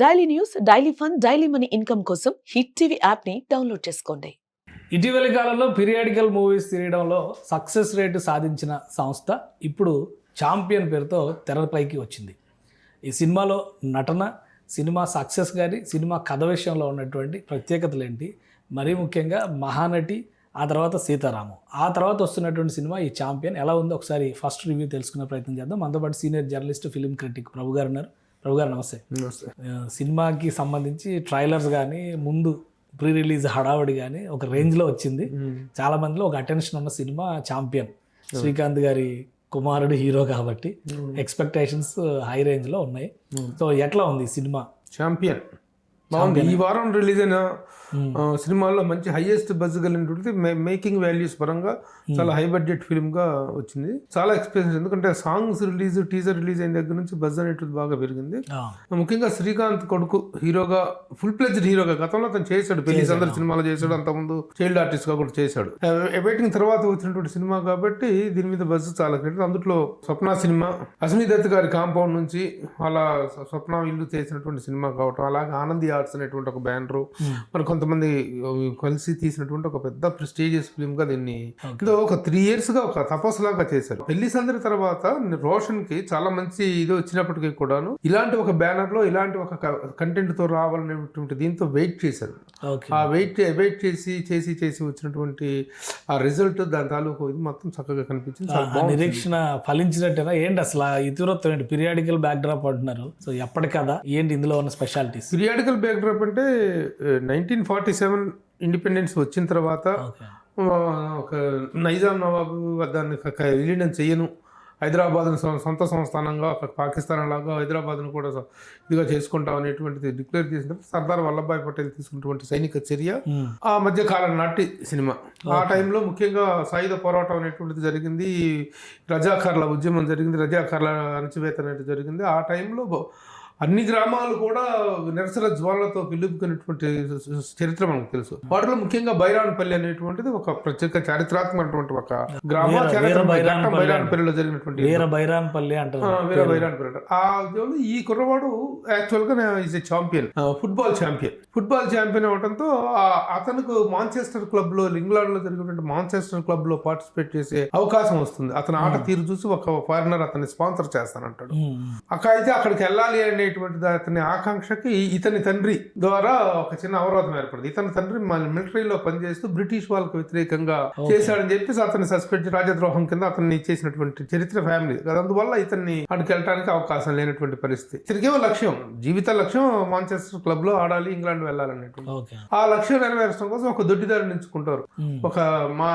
Daily news, daily fun, daily money income కోసం hit TV app ని download చేసుకోండి. ఇటీవలి కాలంలో పీరియాడికల్ మూవీస్ తీయడంలో సక్సెస్ రేటు సాధించిన సంస్థ ఇప్పుడు ఛాంపియన్ పేరుతో తెరపైకి వచ్చింది. ఈ సినిమాలో నటన, సినిమా సక్సెస్ కానీ, సినిమా కథ విషయంలో ఉన్నటువంటి ప్రత్యేకతలు ఏంటి, మరీ ముఖ్యంగా మహానటి, ఆ తర్వాత సీతారాము, ఆ తర్వాత వస్తున్నటువంటి సినిమా ఈ ఛాంపియన్ ఎలా ఉందో ఒకసారి ఫస్ట్ రివ్యూ తెలుసుకునే ప్రయత్నం చేద్దాం. మనతో పాటు సీనియర్ జర్నలిస్ట్, ఫిలిం క్రిటిక్ ప్రభు గారు ఉన్నారు. ప్రభు గారు నమస్తే. సినిమాకి సంబంధించి ట్రైలర్స్ కానీ, ముందు ప్రీ రిలీజ్ హడావడి కానీ ఒక రేంజ్లో వచ్చింది. చాలా మందిలో ఒక అటెన్షన్ ఉన్న సినిమా ఛాంపియన్. శ్రీకాంత్ గారి కుమారుడు హీరో కాబట్టి ఎక్స్పెక్టేషన్స్ హై రేంజ్లో ఉన్నాయి. సో ఎట్లా ఉంది సినిమా ఛాంపియన్? బాగుంది. ఈ వారం రిలీజ్ అయిన సినిమాల్లో మంచి హైయెస్ట్ బజ్ కలిగినటువంటి మేకింగ్ వాల్యూస్ పరంగా చాలా హై బడ్జెట్ ఫిల్మ్ గా వచ్చింది. చాలా ఎక్స్పీరియన్స్, ఎందుకంటే సాంగ్స్ రిలీజ్, టీజర్ రిలీజ్ అయిన దగ్గర నుంచి బజ్ అనేటువంటి బాగా పెరిగింది. ముఖ్యంగా శ్రీకాంత్ కొడుకు హీరోగా, ఫుల్ ప్లెజ్డ్ హీరోగా, గతంలో అతను చేశాడు, పెళ్లి సందర్ సినిమాలో చేశాడు, అంతకుముందు చైల్డ్ ఆర్టిస్ట్ గా కూడా చేశాడు. వెయిటింగ్ తర్వాత వచ్చినటువంటి సినిమా కాబట్టి దీని మీద బజ్ చాలా క్రికెట్. అందులో స్వప్న సినిమా, అస్మి దత్ గారి కాంపౌండ్ నుంచి అలా స్వప్న ఇల్లు చేసినటువంటి సినిమా కావటం, అలాగే ఆనంది ఆర్ట్స్ అనేటువంటి ఒక బ్యానర్, మరి కొంతమంది కలిసి తీసినటువంటి ఒక పెద్ద ప్రెస్టీజియస్ ఫిల్మ్ గా దీన్ని ఒక 3 years గా ఒక తపస్సులాగా చేశారు. పెళ్లి సందడి తర్వాత రోషన్ కి చాలా మంచి ఇది వచ్చినప్పటికీ కూడాను ఇలాంటి ఒక బ్యానర్ లో ఇలాంటి ఒక కంటెంట్ తో రావాలనేటువంటి దీంతో వెయిట్ చేశారు. ఆ వెయిట్ చేసి వచ్చినటువంటి ఆ రిజల్ట్, దాని తాలూకు ఇది మొత్తం చక్కగా కనిపించింది. నిరీక్షణ ఫలించినట్టేనా ఏంటి అసలు ఇతివృత్తం ఏంటి? పీరియాడికల్ బ్యాక్ డ్రాప్ అంటున్నారు. సో ఎప్పటి కదా ఏంటి ఇందులో ఉన్న స్పెషాలిటీస్? పీరియాడికల్ బ్యాక్ డ్రాప్ అంటే 1947 ఇండిపెండెన్స్ వచ్చిన తర్వాత ఒక నైజాం నవాబు దాన్ని విలీనం చేయను, హైదరాబాద్ను సొంత సంస్థానంగా, పాకిస్తాన్ లాగా హైదరాబాద్ను కూడా ఇదిగా చేసుకుంటాం అనేటువంటిది డిక్లేర్ చేసిన సర్దార్ వల్లభాయ్ పటేల్ తీసుకున్నటువంటి సైనిక చర్య ఆ మధ్య కాలం నాటి సినిమా. ఆ టైంలో ముఖ్యంగా సాయుధ పోరాటం అనేటువంటిది జరిగింది, రజాకార్ల ఉద్యమం జరిగింది, రజాకార్ల అణచివేత అనేది జరిగింది. ఆ టైంలో అన్ని గ్రామాలు కూడా నిరసన జ్వాలతో పిలుపుకున్నటువంటి చరిత్ర మనకు తెలుసు. వాటిలో ముఖ్యంగా బైరాన్పల్లి అనేటువంటిది ఒక ప్రత్యేక చారిత్రాత్మకమైనటువంటి ఒక గ్రామ, బైరాన్పల్లిలో జరిగినటువంటి వీర బైరాన్పల్లి అంటారు. ఆ ఉద్యోగంలో ఈ కుర్రవాడు యాక్చువల్ గా is a champion, football champion అవడంతో అతనికి మాంచెస్టర్ క్లబ్ లో, ఇంగ్లాండ్ లో జరిగినటువంటి మాంచెస్టర్ క్లబ్ లో పార్టిసిపేట్ చేసే అవకాశం వస్తుంది. అతని ఆట తీరు చూసి ఒక ఫారినర్ అతన్ని స్పాన్సర్ చేస్తానంటాడు. అయితే అక్కడికి వెళ్ళాలి అనేటువంటిది అతని ఆకాంక్షకి ఇతని తండ్రి ద్వారా ఒక చిన్న అవరోధం ఏర్పడింది. ఇతని తండ్రి మిలిటరీలో పనిచేస్తూ బ్రిటిష్ వాళ్ళకు వ్యతిరేకంగా చేశాడని చెప్పేసి అతన్ని సస్పెండ్, రాజద్రోహం కింద అతన్ని చేసినటువంటి చరిత్ర ఫ్యామిలీ. అందువల్ల ఇతన్ని అక్కడికి వెళ్ళడానికి అవకాశం లేనటువంటి పరిస్థితి. ఇతనికేమో లక్ష్యం, జీవిత లక్ష్యం మాంచెస్టర్ క్లబ్ లో ఆడాలి, ఇంగ్లాండ్ వెళ్ళాలనేటువంటి ఆ లక్ష్యం నెరవేర్చడం కోసం ఒక దొడ్డిదారిని ఎంచుకుంటారు. ఒక మా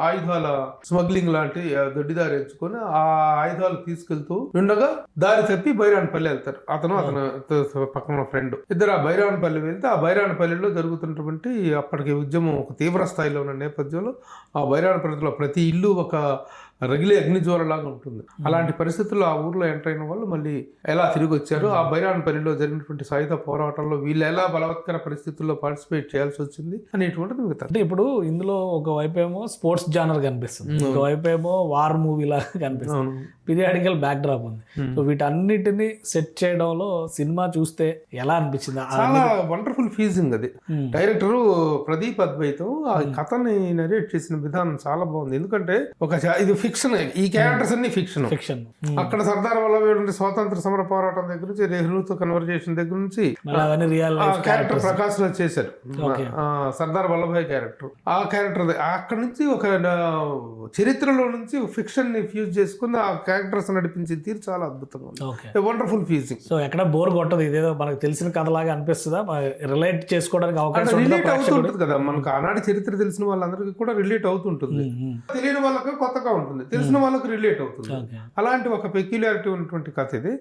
ఆయుధాల స్మగ్లింగ్ లాంటి దొడ్డిదారి ఎంచుకొని ఆ ఆయుధాలు తీసుకెళ్తూ ఉండగా దారి తప్పి బైరాన్పల్లి వెళ్తారు. అతను పక్కన ఫ్రెండ్ ఇద్దరు ఆ బైరాన్పల్లి వెళ్తే, ఆ బైరాన్పల్లిలో జరుగుతున్నటువంటి అప్పటికి ఉద్యమం ఒక తీవ్ర స్థాయిలో ఉన్న నేపథ్యంలో ఆ బైరాన్పల్లిలో ప్రతి ఇల్లు ఒక రగిలే అగ్నిజ్వాలలాగా ఉంటుంది. అలాంటి పరిస్థితుల్లో ఆ ఊర్లో ఎంటర్ అయిన వాళ్ళు మళ్ళీ ఎలా తిరిగి వచ్చారు, ఆ బైరాన్పల్లిలో జరిగినటువంటి సాయుధ పోరాటంలో వీళ్ళు ఎలా బలవత్కర పరిస్థితుల్లో పార్టిసిపేట్ చేయాల్సి వచ్చింది అనేటువంటిది మిగతా. అంటే ఇప్పుడు ఇందులో ఒక వైపు ఏమో స్పోర్ట్స్ జానర్ కనిపిస్తుంది, ఒక వైపు ఏమో వార్ మూవీ లాగా కనిపిస్తుంది, పీరియాడికల్ బ్యాక్ డ్రాప్ ఉంది. సో వీటన్నిటిని సెట్ చేయడంలో సినిమా చూస్తే ఎలా అనిపించింది? చాలా వండర్ఫుల్ ఫీజింగ్ అది. డైరెక్టర్ ప్రదీప్ అద్వైతం ఆ కథని నరేట్ చేసిన విధానం చాలా బాగుంది. ఎందుకంటే ఇది ఫిక్షన్, ఈ క్యారెక్టర్స్ అన్ని ఫిక్షన్. అక్కడ సర్దార్ వల్లభాయ్ స్వాతంత్ర సమర పోరాటం దగ్గర నుంచి, నెహ్రూతో కన్వర్జేషన్ దగ్గర నుంచి క్యారెక్టర్ ప్రకాష్ రాజ్ చేశారు. సర్దార్ వల్లభాయ్ క్యారెక్టర్, ఆ క్యారెక్టర్ అక్కడ నుంచి ఒక చరిత్రలో నుంచి ఫిక్షన్ ని ఫ్యూజ్ చేసుకుని ఆ క్యారెక్టర్స్ నడిపించే తీరు చాలా అద్భుతంగా ఉంది. Wonderful freezing. సో ఎక్కడ బోర్ కొట్టదు, ఇదేదో మనకు తెలిసిన కథలాగా అనిపిస్తుందా? రిలేట్ చేసుకోవడానికి అవకాశం రిలేట్ అవుతుంటుంది కదా. మనకు ఆనాటి చరిత్ర తెలిసిన వాళ్ళందరికీ కూడా రిలేట్ అవుతుంటుంది, తెలియని వాళ్ళకి కొత్తగా ఉంటుంది, తెలిసిన వాళ్ళకు రిలేట్ అవుతుంది. అలాంటి ఒక పెక్యులారిటీ ఉన్నటువంటి కథ ఇది.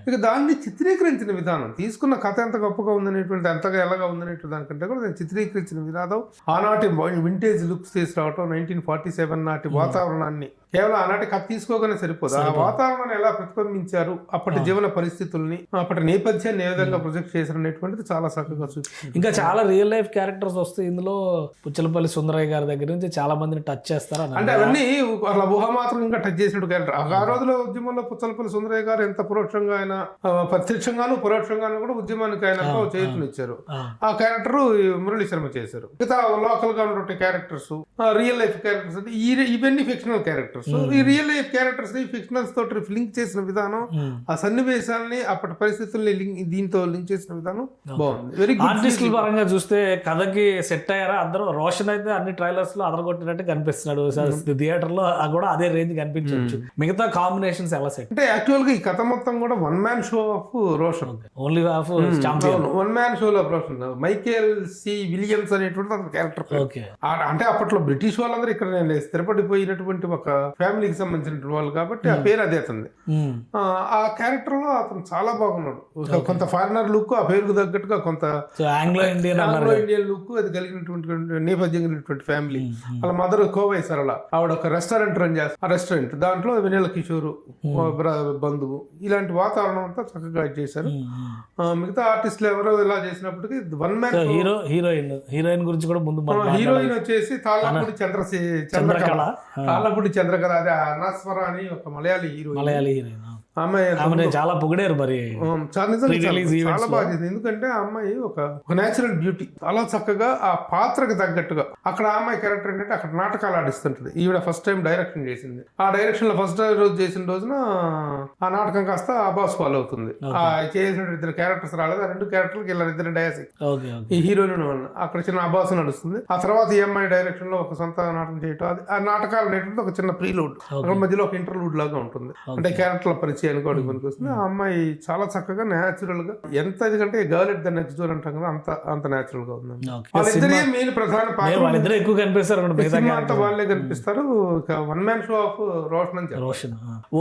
ఇక దాన్ని చిత్రీకరించిన విధానం, తీసుకున్న కథ ఎంత గొప్పగా ఉందనేటువంటి, ఎంతగా ఎలాగా ఉందనేటువంటి దానికంటే కూడా నేను చిత్రీకరించిన విధానం, ఆనాటి వింటేజ్ లుక్స్ తీసుకురావటం, 1947 నాటి వాతావరణాన్ని కేవలం ఆనాటి కథ తీసుకోగానే సరిపోదు, ఆ వాతావరణాన్ని ఎలా ప్రతిబింబించారు, అప్పటి జీవన పరిస్థితుల్ని, అప్పటి నేపథ్యాన్ని ఏ విధంగా ప్రొజెక్ట్ చేశారు అనేటువంటిది చాలా చక్కగా చూపించారు. ఇంకా చాలా రియల్ లైఫ్ క్యారెక్టర్స్ వస్తాయి ఇందులో. పుచ్చలపల్లి సుందరయ్య గారి దగ్గర నుంచి చాలా మందిని టచ్ చేస్తారు అంటే అవన్నీ అలా ఊహామాత్రంగా టచ్ చేసినట్టు క్యారెక్టర్. ఆ రోజుల్లో ఉద్యమంలో పుచ్చలపల్లి సుందరయ్య గారు ఎంత పరోక్షంగా ఆయన ప్రత్యక్షంగాను పరోక్షంగాను కూడా ఉద్యమానికి ఆయన చేతునిచ్చారు. ఆ క్యారెక్టర్ మురళీ శర్మ చేశారు. మిగతా లోకల్ గా ఉన్నటువంటి క్యారెక్టర్స్, రియల్ లైఫ్ క్యారెక్టర్స్ అంటే ఇవన్నీ ఫిక్షనల్ క్యారెక్టర్స్. ఈ రియల్ లైఫ్ క్యారెక్టర్స్ ని ఫిక్షనల్స్ తోటి లింక్ చేసిన విధానం, ఆ సన్నివేశాలని అప్పటి పరిస్థితుల్ని దీంతో లింక్ చేసిన విధానం బాగుంది. Very good. ఆర్టిస్టుల పరంగా చూస్తే కథకి సెట్ అయ్యారా అందరూ? రోషన్ అయితే అన్ని ట్రైలర్స్ లో అదరగొట్టినట్టు కనిపిస్తున్నాడు, థియేటర్ లో కూడా అదే రేంజ్ కనిపించవచ్చు. మిగతా కాంబినేషన్స్ ఎలా సెట్? అంటే యాక్చువల్ గా ఈ కథ మొత్తం కూడా one man show off Roshan, only of champion. One man షోలో రోషన్. మైకేల్ సి విలియమ్స్ అనేటువంటి అతని క్యారెక్టర్. అంటే అప్పట్లో బ్రిటిష్ వాళ్ళందరూ ఇక్కడ స్థిరపడిపోయినటువంటి ఒక ఫ్యామిలీకి సంబంధించిన వాళ్ళు కాబట్టి ఆ పేరు అదే అతనిది. ఆ క్యారెక్టర్ లో అతను చాలా బాగున్నాడు. కొంత ఫారినర్ లుక్, ఆ పేరుకు తగ్గట్టుగా కొంత ఆంగ్లో ఇండియన్ లుక్ అది కలిగినటువంటి నేపథ్యం కలిగినటువంటి ఫ్యామిలీ. వాళ్ళ మదర్ కోవై సరళ, ఆవిడ ఒక రెస్టారెంట్ రన్ చేస్తారు. ఆ రెస్టారెంట్ దాంట్లో వెన్నెల కిషోర్ బంధువు, ఇలాంటి వాతావరణం అంతా చక్కగా చేశారు. మిగతా ఆర్టిస్టులు ఎవరో ఇలా చేసినప్పటికీ వన్ మ్యాన్ హీరోయిన్ గురించి కూడా ముందు. హీరోయిన్ వచ్చేసి తాళ్ళపూడి చంద్రకళ. తాళ్ళపూడి చంద్రకళ అదే అనాస్వర అని ఒక మలయాళీ హీరోయిన్. ఆమె చాలా పొగిడారు మరి. చాలా బాగా చేసింది. ఎందుకంటే ఆ అమ్మాయి ఒక నేచురల్ బ్యూటీ. చాలా చక్కగా ఆ పాత్రకు తగ్గట్టుగా అక్కడ ఆ అమ్మాయి క్యారెక్టర్ ఏంటంటే అక్కడ నాటకాలు ఆడిస్తుంటది. ఈవిడ ఫస్ట్ టైం డైరెక్షన్ చేసింది. ఆ డైరెక్షన్ లో ఫస్ట్ రోజు చేసిన రోజున ఆ నాటకం కాస్త అబాస్ ఫాలో అవుతుంది. ఆ చేసిన ఇద్దరు క్యారెక్టర్స్ రాలేదు. ఆ రెండు క్యారెక్టర్కి ఇలా ఇద్దరు డయాసిక్ ఈ హీరోయిన్ అక్కడ చిన్న అబాస్ నడుస్తుంది. ఆ తర్వాత ఈ అమ్మాయి డైరెక్షన్ లో ఒక సొంత నాటకం చేయటం, ఆ నాటకాలు అనేటువంటి ఒక చిన్న ప్రీలూడ్, అక్కడ మధ్యలో ఒక ఇంటర్లూడ్ లాగా ఉంటుంది. అంటే క్యారెక్టర్ల పరిచయం అనుకోవడానికి పనికి వస్తుంది. ఆ అమ్మాయి చాలా చక్కగా న్యాచురల్ గా, ఎంత ఎందుకంటే girl at the next door అంటాం కదా, అంత న్యాచురల్ గా ఉంది. వాళ్ళిద్దరే మెయిన్ ప్రధాన పాత్ర. ఎక్కువ కనిపిస్తారు అంతా వాళ్ళే కనిపిస్తారు. One man show off Roshan.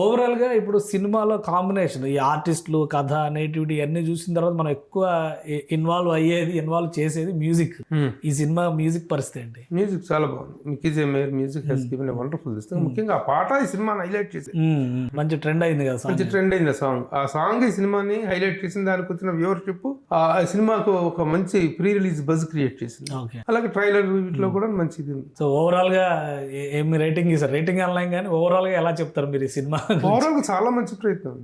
Overall గా ఇప్పుడు సినిమాలో కాంబినేషన్, ఈ ఆర్టిస్టులు, కథ, నేటివిటీ అన్ని చూసిన తర్వాత మనం ఎక్కువ ఇన్వాల్వ్ చేసేది మ్యూజిక్. ఈ సినిమా మ్యూజిక్ పరిస్థితి ఏంటి? మ్యూజిక్ చాలా బాగుంది. Mickey Meyer music he's given a wonderful this. ముఖ్యంగా ఆ పాట ఈ సినిమాని హైలైట్ చేసింది. మంచి ట్రెండ్ అయింది కదా, మంచి ట్రెండ్ అయింది సాంగ్. ఆ సాంగ్ ఈ సినిమాని హైలైట్ చేసింది. దానికి వచ్చిన వ్యూవర్షిప్ ఆ సినిమాకు ఒక మంచి ప్రీ రిలీజ్ బజ్ క్రియేట్ చేసింది. అలాగే ట్రైలర్ వీటిలో కూడా మంచిది. సో ఓవరాల్ గా ఏమి రేటింగ్ ఇస్తారు? రేటింగ్ ఆన్లైన్ కానీ ఓవరాల్ గా ఎలా చెప్తారు మీరు ఈ సినిమా? ఓవరాల్ గా చాలా మంచి ప్రయత్నం,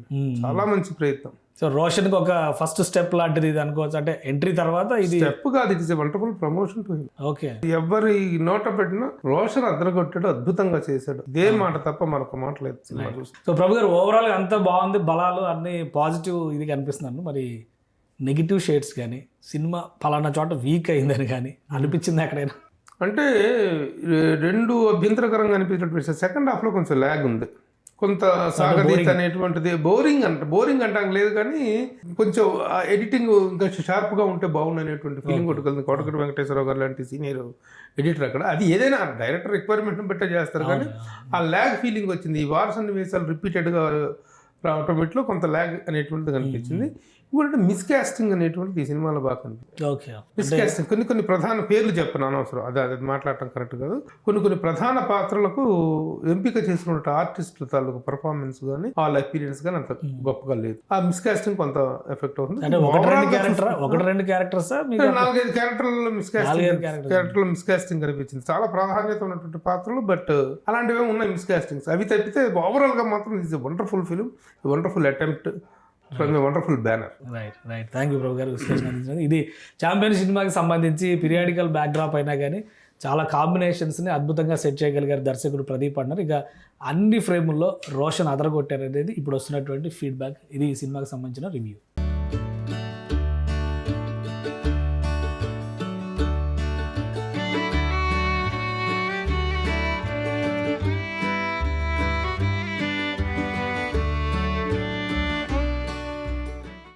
చాలా మంచి ప్రయత్నం. సో రోషన్ కి ఒక ఫస్ట్ స్టెప్ లాంటిది ఇది అనుకోవచ్చు. అంటే ఎంట్రీ తర్వాత ఇది స్టెప్ కాదు, it is a wonderful promotion to him. Okay, ఎవరి నోట పెట్టినా రోషన్ అద్దరగొట్టాడు, అద్భుతంగా చేశాడు. ఇదే మాట తప్ప మరొక మాట లేదు సినిమా చూసి. సో ప్రభు గారు ఓవరాల్ గా అంతా బాగుంది, బలాలు అన్ని పాజిటివ్ ఇది కనిపిస్తున్నాను. మరి నెగిటివ్ షేడ్స్ కానీ, సినిమా పలానా చోట వీక్ అయిందని కానీ అనిపించింది ఎక్కడైనా? అంటే రెండు అభ్యంతరకరంగా అనిపించినట్టు. సెకండ్ హాఫ్ లో కొంచెం ల్యాగ్ ఉంది, కొంత సాగదీత అనేటువంటిది. బోరింగ్ అంటాం లేదు కానీ కొంచెం ఎడిటింగ్ ఇంకా షార్ప్గా ఉంటే బాగుంది అనేటువంటి ఫీలింగ్ కొట్టుకెళ్తుంది. కోటగడ్డ వెంకటేశ్వరరావు గారు లాంటి సీనియర్ ఎడిటర్ అక్కడ. అది ఏదైనా డైరెక్టర్ రిక్వైర్మెంట్ని బట్టే చేస్తారు కానీ ఆ ల్యాగ్ ఫీలింగ్ వచ్చింది. ఈ వార సన్నివేశాలు రిపీటెడ్గా రావటం వీటిలో కొంత ల్యాగ్ అనేటువంటిది కనిపించింది. ఇంకోటి మిస్కాస్టింగ్ అనేటువంటిది ఈ సినిమాలో బాగా కనిపిస్తుంది. మిస్కాస్టింగ్ కొన్ని ప్రధాన పేర్లు చెప్పను, అనవసరం, అది మాట్లాడటం కరెక్ట్ కాదు. కొన్ని ప్రధాన పాత్రలకు ఎంపిక చేసినటువంటి ఆర్టిస్టుల తాలూకు పర్ఫార్మెన్స్ కానీ వాళ్ళ ఎక్స్పీరియన్స్ కానీ అంత గొప్పగా లేదు. ఆ మిస్కాస్టింగ్ కొంత ఎఫెక్ట్ అవుతుంది. 1-2 క్యారెక్టర్స్ 4-5 క్యారెక్టర్లో మిస్కాస్టింగ్ కనిపించింది. చాలా ప్రాధాన్యత ఉన్నటువంటి పాత్రలు, బట్ అలాంటివి ఉన్నాయి మిస్కాస్టింగ్స్. అవి తప్పితే ఓవరాల్ గా మాత్రం it's a wonderful film, wonderful attempt from a wonderful banner. Right. Thank you Prabhu గారు విశ్లేషణ అందించినది. ఇది ఛాంపియన్ సినిమాకి సంబంధించి పీరియాడికల్ బ్యాక్డ్రాప్ అయినా కానీ చాలా కాంబినేషన్స్ని అద్భుతంగా సెట్ చేయగలిగారు దర్శకుడు ప్రదీప్ అన్నారు. ఇక అన్ని ఫ్రేముల్లో రోషన్ అదరగొట్టారు అనేది ఇప్పుడు వస్తున్నటువంటి ఫీడ్బ్యాక్. ఇది ఈ సినిమాకి సంబంధించిన రివ్యూ.